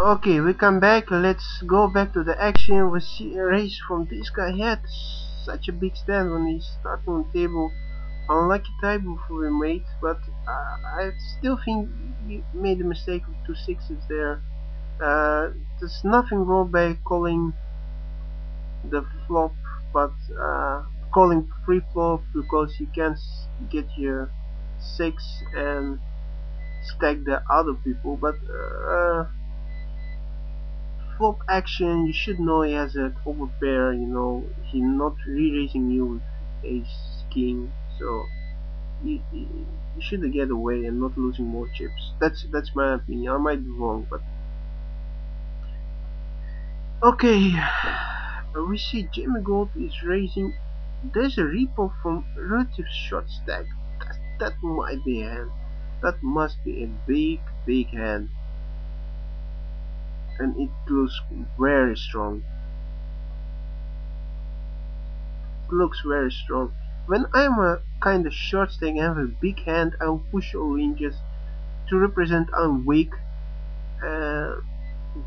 Okay, we come back. Let's go back to the action. We see a raise from this guy. He had such a big stand when he started on the table. Unlucky table for a mate, but I still think he made a mistake with two sixes there. There's nothing wrong by calling the flop, but calling free flop because you can't get your six and stack the other people. But flop action, you should know he has an overpair. You know he's not re-raising you with ace king, so you should get away and not losing more chips. That's my opinion. I might be wrong, but okay. We see Jimmy Gold is raising. There's a repo from relative short stack. That might be a hand. That must be a big hand, and it looks very strong. It looks very strong. When I'm a kind of short stack and have a big hand, I'll push all in just to represent I'm weak. Uh,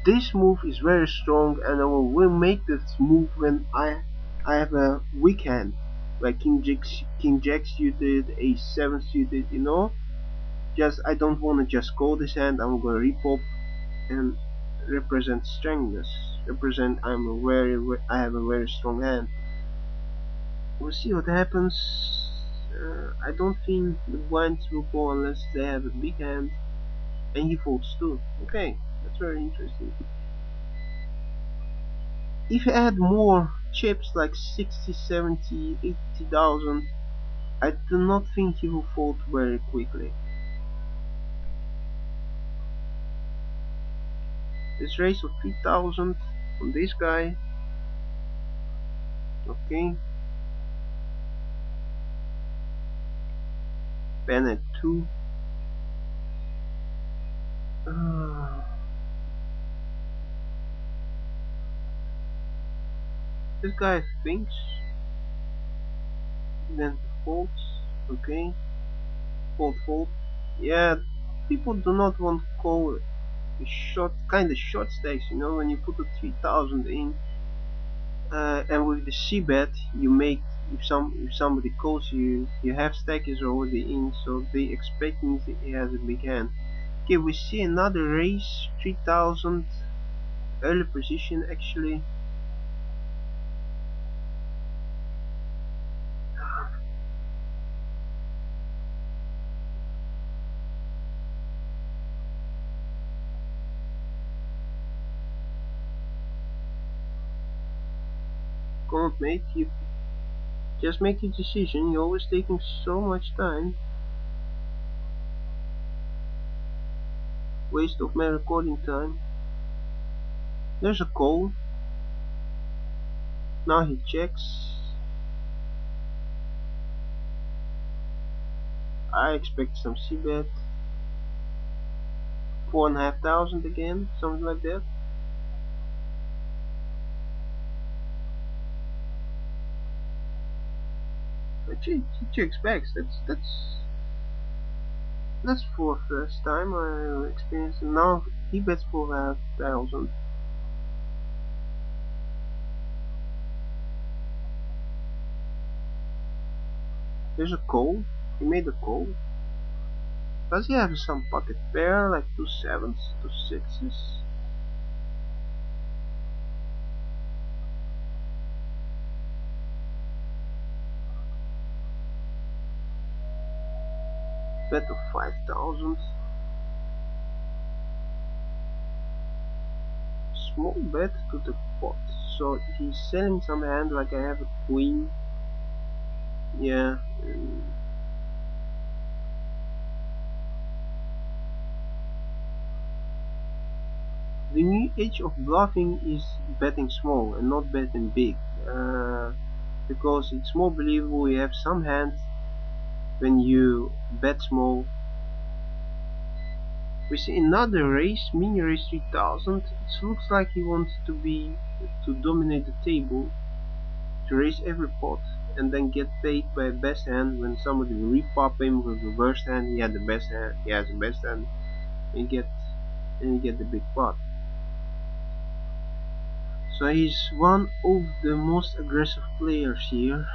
this move is very strong, and I will make this move when I have a weak hand, like King Jack suited, Ace 7 suited. You know, just I don't want to just call this hand. I'm gonna repop and represent strongness. Represent I have a very strong hand. We'll see what happens. I don't think the blinds will go unless they have a big hand, and he folds too. Okay, that's very interesting. If you add more chips like 60, 70, 80,000, I do not think he will fold very quickly. This raise of 3,000 from this guy. Okay. Pen at 2. This guy thinks, then folds. Okay. Fold. Yeah, people do not want to call kind of short stakes, you know, when you put a 3,000 in, and with the C bet you make, if somebody calls you, you have stackers already in, so they expecting that he has a big hand. Okay, we see another raise, 3,000, early position actually. Come on mate, you just make your decision, you're always taking so much time. Waste of my recording time. There's a call. Now he checks. I expect some c-bet. 4,500 again, something like that. He checks back. That's for first time I experienced. Now he bets 4,500. There's a call. He made a call. Does he have some pocket pair like 2 sevens, 2 sixes? Bet of 5,000. Small bet to the pot. So he's selling some hand like I have a queen. Yeah. The new age of bluffing is betting small and not betting big, because it's more believable. You have some hands when you bet small. We see another race, mini race 3,000. It looks like he wants to dominate the table, to raise every pot, and then get paid by best hand when somebody will repop him with the worst hand. He had the best hand. He has the best hand, and you get the big pot. So he's one of the most aggressive players here.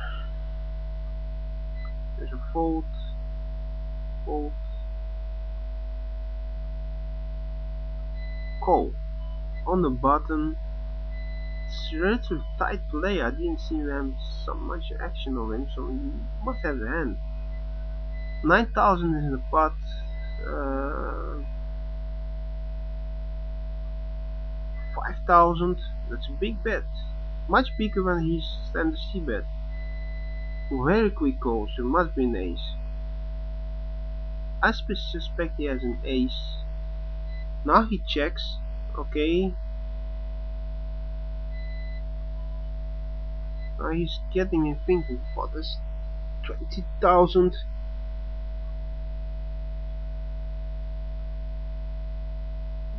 There's a fold, fold, call. On the button, it's a relatively tight play. I didn't see them so much action on him, so he must have the hand. 9,000 is in the pot. Uh, 5,000. That's a big bet. Much bigger when he's standard C bet. Very quick call, so it must be an ace. I suspect he has an ace. Now he checks. Okay. Now he's getting me thinking, what is 20,000?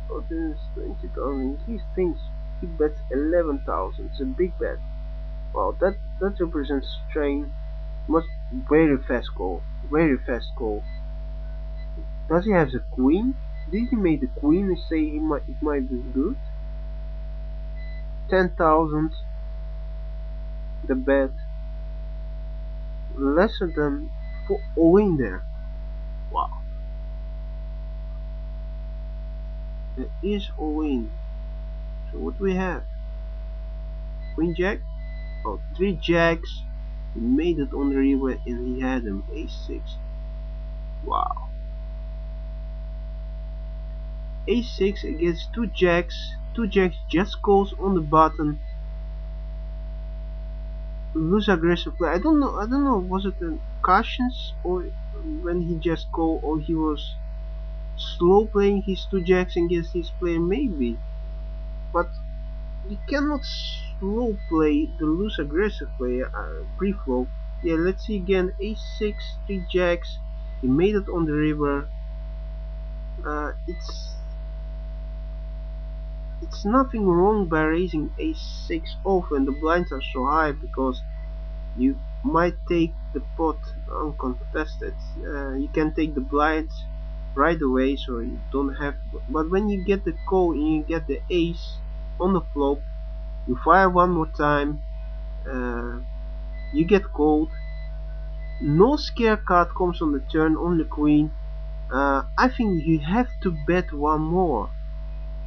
What is 20,000? He thinks he bets 11,000. It's a big bet. Wow, that represents strain. Must very fast call. Very fast call. Does he have the queen? Did he make the queen and say it might be good? 10,000. The bet. Lesser than for all in there. Wow. It is all in. So what do we have? Queen jack? Oh, 3 jacks. He made it on the river and he had him ace 6. Wow. Ace 6 against 2 jacks. 2 jacks just calls on the button. Lose aggressive play. I don't know, was it a cautions or when he just called, or he was slow playing his 2 jacks against his player, maybe. But you cannot slow play the loose aggressive player pre-flop. Yeah, let's see again. Ace 6, 3 jacks. He made it on the river. It's nothing wrong by raising ace 6 off when the blinds are so high, because you might take the pot uncontested. You can take the blinds right away, so you don't have to. But when you get the call and you get the ace on the flop, you fire one more time, you get called. No scare card comes on the turn, only queen. I think you have to bet one more,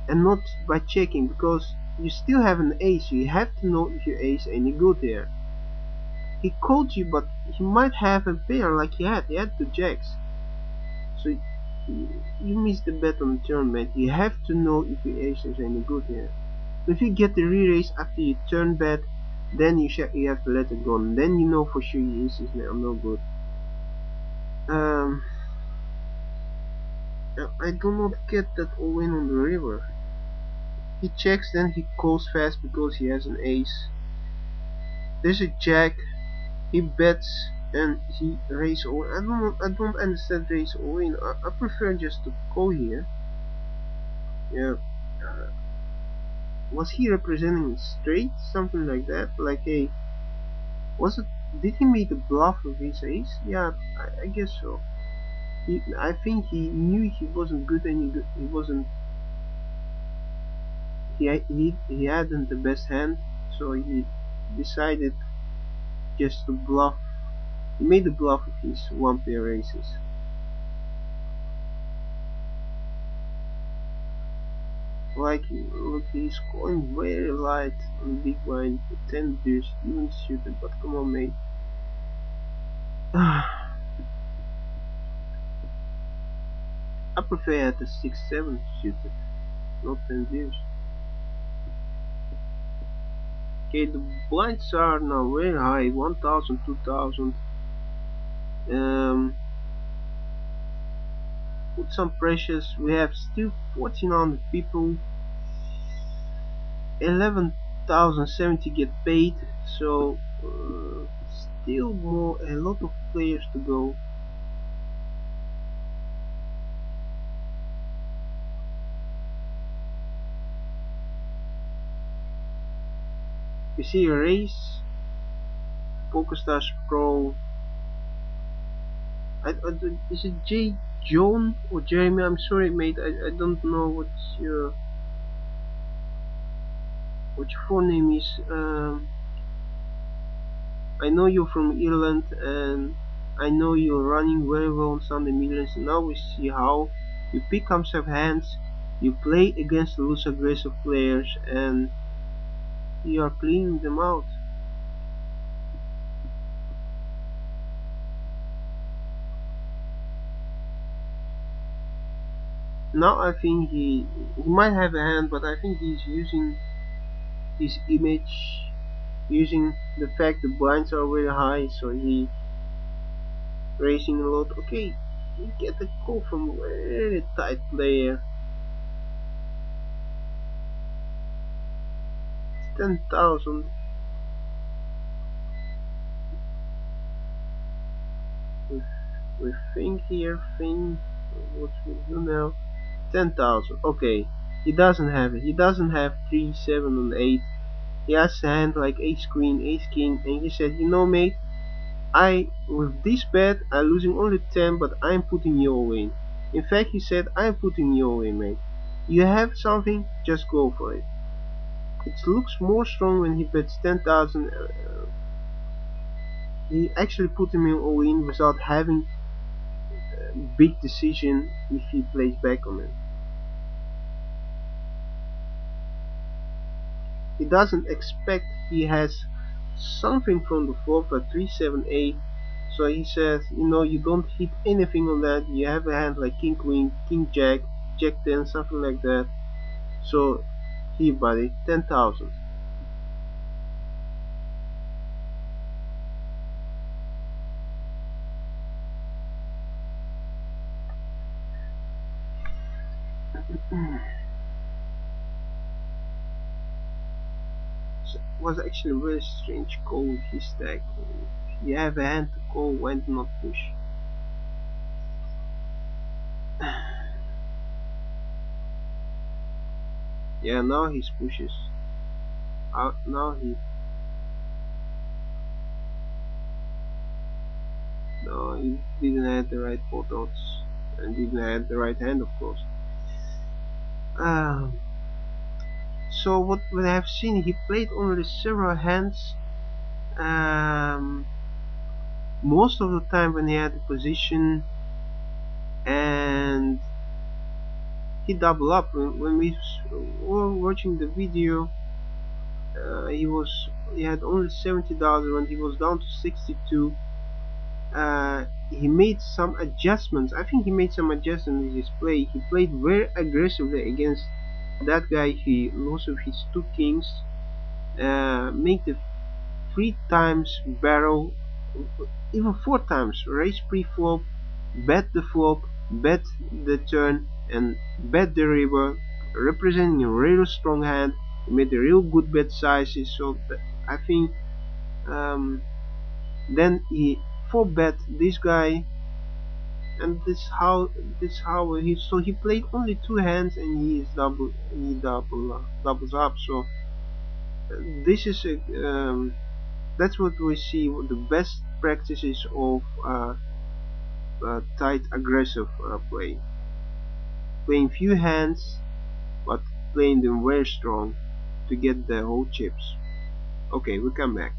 and not by checking, because you still have an ace. You have to know if your ace any good there. He called you, but he might have a pair like he had. He had 2 jacks. So you missed the bet on the turn, mate. You have to know if your ace is any good here. If you get the re-raise after you turn bet, then you have to let it go. And then you know for sure your ace is now no good. I do not get that all in on the river. He checks, then he calls fast because he has an ace. There's a jack. He bets and he raise all. I don't understand raise all in. I prefer just to call here. Yeah. Was he representing straight, something like that? Like a, was it? Did he make a bluff with his ace? Yeah, I guess so. I think he knew he wasn't good, and he wasn't. He hadn't the best hand, so he decided just to bluff. He made a bluff with his one pair aces. Like, look, he's going very light on big blind for 10 beers, even suited, but come on, mate. I prefer at the 6-7 suited, not 10 beers. Okay, the blinds are now very high, 1,000, 2,000. Put some pressures. We have still 1,400 people. 11,070 get paid, so still a lot of players to go. We see a race. PokerStars Pro. Is it J. John or Jeremy? I'm sorry, mate. I don't know what's your. what your full name is. I know you're from Ireland, and I know you're running very well on Sunday Millions. Now we see how you pick up some hands, you play against the loose aggressive players, and you are cleaning them out. Now I think he might have a hand, but I think he's using his image, using the fact the blinds are very high, so he raising a lot. Okay, you get a call from a very tight player. 10,000. We, we think here, think what we do now. 10,000. Okay, he doesn't have it. He doesn't have 3, 7, and 8. He has a hand like ace queen, ace king, and he said, you know, mate, I with this bet I'm losing only 10, but I'm putting you all in. In fact, he said, I'm putting you all in, mate. You have something, just go for it. It looks more strong when he bets 10,000. He actually put him in all in without having a big decision if he plays back on it. He doesn't expect he has something from the flop at 378. So he says, you know, you don't hit anything on that. You have a hand like king queen, king jack, jack 10, something like that. So here, buddy, 10,000. So it was actually a very strange call with his stack. You have a hand to call, why not push? Yeah, now he pushes. Now he. No, he didn't have the right pot odds and didn't have the right hand, of course. Um, so what we have seen, he played only several hands. Um, Most of the time when he had the position, and he double up. When we were watching the video, he had only $70 when he was down to 62. He made some adjustments. I think he made some adjustments in his play. He played very aggressively against that guy. He lost with his two kings. Make the 3 times barrel, even 4 times. Raise pre-flop, bet the flop, bet the turn, and bet the river, representing a real strong hand. He made a real good bet sizes. So I think then he 4 bet this guy, and he played only 2 hands, and doubles up. So this is a that's what we see, the best practices of tight aggressive play, playing few hands but playing them very strong to get the whole chips. Okay, we come back.